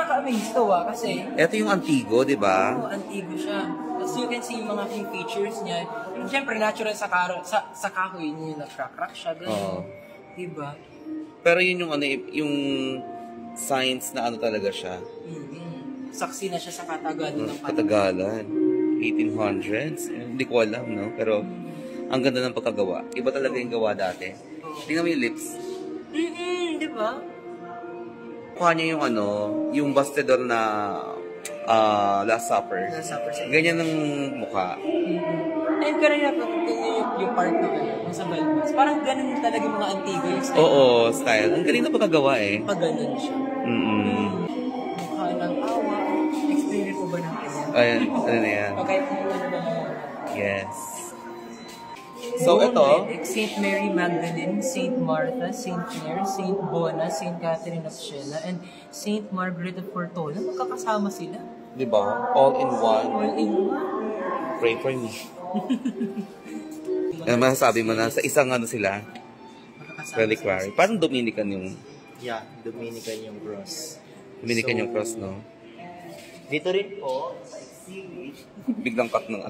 nakaka-amaze to kasi... Ito yung Antigo, di ba? Oo, Antigo siya. Tapos you can see yung mga key features niya. Siyempre, natural sa kahoy niya, nag-crack siya, gano'n. Diba? Pero yun yung yung science na talaga siya. Saksi na siya sa katagalan ng katagalan. 1800s. Hindi ko alam, no? Pero ang ganda ng pagkagawa. Iba talaga yung gawa dati. Tingnan mo yung lips. Di ba? Kuha niya yung yung bastidor na Last Supper. Ganyan ang mukha. And pero yung part na sa Balbas, parang ganun talaga yung mga Antigo yung style. Oo, style. Ang galing na pagkagawa eh. Pag ganun siya. Mukha ng awa. Experience ko ba ng kanya? Ayan, ano na yan? Okay, ano ba naman? Yes. So, ito. St. Mary Magdalene, St. Martha, St. Clare, St. Bona, St. Catherine of Siena, and St. Margaret of Portola. Magkakasama sila. Diba? All in one. All in one. Pray for me. Ano masasabi mo na sa isang sila? Reliquary. Parang Dominican yung... Yeah, Dominican yung cross. Dominican yung cross, no? Dito rin po, biglang cut ng